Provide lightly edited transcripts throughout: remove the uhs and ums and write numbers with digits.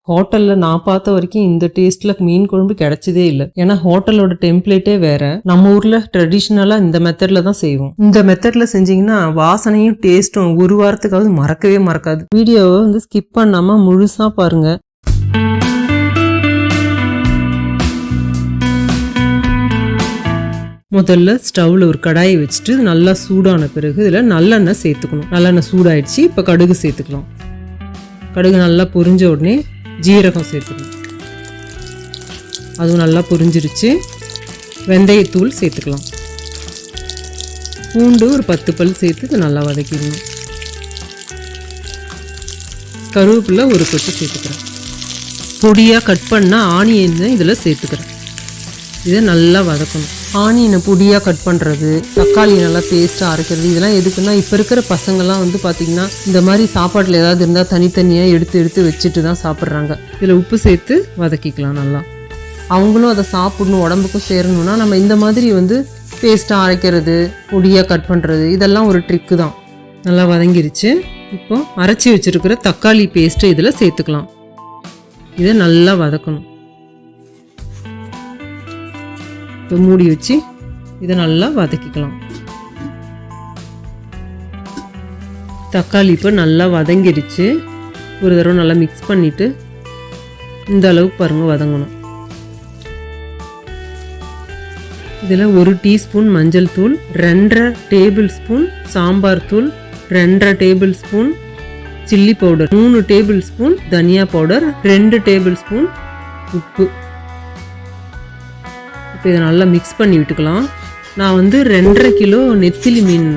ஹோட்டலில் நான் பார்த்த வரைக்கும் இந்த டேஸ்ட்டில் மீன் குழம்பு கிடைச்சதே இல்லை. ஏன்னா ஹோட்டலோட டெம்ப்ளேட்டே வேற. நம்ம ஊரில் ட்ரெடிஷ்னலாக இந்த மெத்தடில் தான் செய்வோம். இந்த மெத்தடில் செஞ்சிங்கன்னா வாசனையும் டேஸ்ட்டும் ஒரு வாரத்துக்காவது மறக்கவே மறக்காது. வீடியோவை வந்து ஸ்கிப் பண்ணாமல் முழுசாக பாருங்கள். முதல்ல ஸ்டவ்வில் ஒரு கடாயை வச்சுட்டு நல்லா சூடான பிறகு இதில் நல்லெண்ணெய் சேர்த்துக்கணும். நல்லெண்ணெய் சூடாயிடுச்சு. இப்போ கடுகு சேர்த்துக்கலாம். கடுகு நல்லா பொரிஞ்ச உடனே ஜீரகம் சேர்த்துக்கணும். அதுவும் நல்லா பொரிஞ்சிருச்சு. வெந்தயத்தூள் சேர்த்துக்கலாம். பூண்டு ஒரு 10 பல் சேர்த்து இது நல்லா வதக்கிடணும். கருவேப்பிலை ஒரு கொத்து சேர்த்துக்கிறேன். பொடியாக கட் பண்ண ஆனியனை இதில் சேர்த்துக்கிறேன். இதை நல்லா வதக்கணும். ஆனியனை பொடியாக கட் பண்ணுறது, தக்காளி நல்லா பேஸ்ட்டாக அரைக்கிறது, இதெல்லாம் எதுக்குன்னா இப்போ இருக்கிற பசங்கள்லாம் வந்து பார்த்திங்கன்னா இந்த மாதிரி சாப்பாட்டில் ஏதாவது இருந்தால் தனித்தனியாக எடுத்து வச்சுட்டு தான் சாப்பிட்றாங்க. இதில் உப்பு சேர்த்து வதக்கிக்கலாம். நல்லா அவங்களும் அதை சாப்பிடணும், உடம்புக்கும் சேரணும்னா நம்ம இந்த மாதிரி வந்து பேஸ்ட்டாக அரைக்கிறது, பொடியாக கட் பண்ணுறது, இதெல்லாம் ஒரு ட்ரிக்கு தான். நல்லா வதங்கிருச்சு. இப்போ அரைச்சி வச்சுருக்கிற தக்காளி பேஸ்ட்டு இதில் சேர்த்துக்கலாம். இதை நல்லா வதக்கணும். இப்போ மூடி வச்சு இதை நல்லா வதக்கிக்கலாம். தக்காளி இப்போ நல்லா வதங்கிடுச்சு. ஒரு தடவை நல்லா மிக்ஸ் பண்ணிவிட்டு இந்த அளவுக்கு பாருங்கள் வதங்கணும். இதில் 1 டீஸ்பூன் மஞ்சள் தூள், 2.5 டேபிள் ஸ்பூன் சாம்பார் தூள், 2.5 table spoon chilli powder, 3 table spoon தனியா பவுடர், 2 டேபிள் ஸ்பூன் உப்பு. இப்போ இதை நல்லா மிக்ஸ் பண்ணி விட்டுக்கலாம். நான் வந்து 2.5 கிலோ நெத்திலி மீன்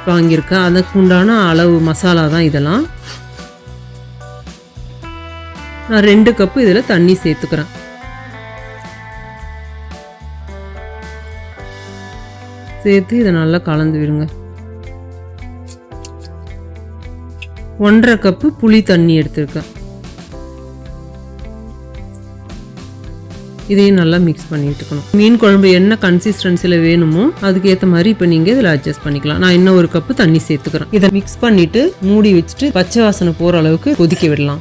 வாங்கியிருக்கேன். அதுக்கு உண்டான அளவு மசாலா தான் இதெல்லாம். நான் 2 கப்பு இதில் தண்ணி சேர்த்துக்கிறேன். சேர்த்து இதை நல்லா கலந்து விடுங்க. 1.5 கப்பு புளி தண்ணி எடுத்துருக்கேன். இதையும் நல்லா மிக்ஸ் பண்ணி விட்டுக்கணும். மீன் குழம்பு என்ன கன்சிஸ்டன்சியில் வேணுமோ அதுக்கு ஏற்ற மாதிரி இப்போ நீங்கள் இதில் அட்ஜஸ்ட் பண்ணிக்கலாம். நான் இன்னும் 1 கப்பு தண்ணி சேர்த்துக்கிறேன். இதை மிக்ஸ் பண்ணிவிட்டு மூடி வச்சுட்டு பச்சை வாசனை போகிற அளவுக்கு கொதிக்க விடலாம்.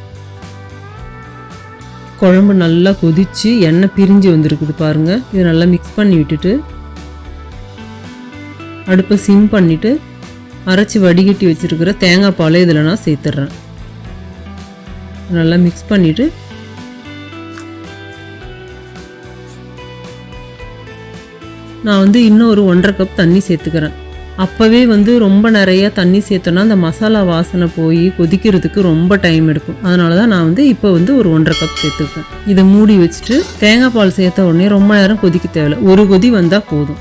குழம்பு நல்லா கொதிச்சு எண்ணெய் பிரிஞ்சு வந்துருக்குது பாருங்கள். இதை நல்லா மிக்ஸ் பண்ணி விட்டுட்டு அடுப்பை சிம் பண்ணிவிட்டு அரைச்சி வடிகட்டி வச்சுருக்கிற தேங்காய் பாலை இதில் நான் சேர்த்துட்றேன். நல்லா மிக்ஸ் பண்ணிவிட்டு நான் வந்து இன்னும் ஒரு 1.5 கப் தண்ணி சேர்த்துக்கிறேன். அப்போவே வந்து ரொம்ப நிறையா தண்ணி சேர்த்தோன்னா அந்த மசாலா வாசனை போய் கொதிக்கிறதுக்கு ரொம்ப டைம் எடுக்கும். அதனால தான் நான் வந்து இப்போ வந்து ஒரு 1.5 கப் சேர்த்துக்கிறேன். இதை மூடி வச்சுட்டு தேங்காய் பால் சேர்த்த உடனே ரொம்ப நேரம் கொதிக்க தேவையில்லை. ஒரு கொதி வந்தால் போதும்.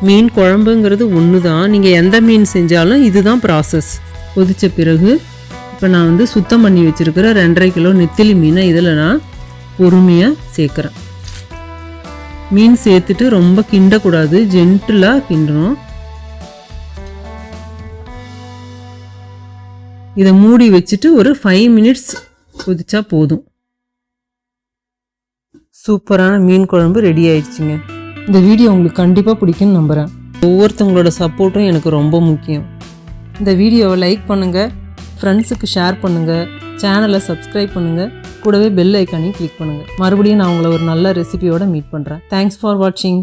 மீன் குழம்புங்கிறது ஒன்று தான். நீங்கள் எந்த மீன் செஞ்சாலும் இதுதான் ப்ராசஸ். கொதித்த பிறகு இப்போ நான் வந்து சுத்தம் பண்ணி வச்சுருக்கிற 2.5 கிலோ நெத்திலி மீனை இதில் நான் பொறுமையாக சேர்க்குறேன். மீன் சேர்த்துட்டு ரொம்ப கிண்டக்கூடாது, ஜென்டிலாக கிண்டணும். இதை மூடி வச்சுட்டு ஒரு 5 மினிட்ஸ் கொதிச்சா போதும். சூப்பரான மீன் குழம்பு ரெடி ஆயிடுச்சுங்க. இந்த வீடியோ உங்களுக்கு கண்டிப்பாக பிடிக்கும்னு நம்புகிறேன். ஒவ்வொருத்தவங்களோட சப்போர்ட்டும் எனக்கு ரொம்ப முக்கியம். இந்த வீடியோவை லைக் பண்ணுங்கள், ஃப்ரெண்ட்ஸுக்கு ஷேர் பண்ணுங்கள், சேனலை சப்ஸ்கிரைப் பண்ணுங்கள், கூடவே பெல் ஐக்கானையும் கிளிக் பண்ணுங்கள். மறுபடியும் நான் உங்களை ஒரு நல்ல ரெசிபியோட மீட் பண்ணுறேன். தேங்க்ஸ் ஃபார் வாட்சிங்.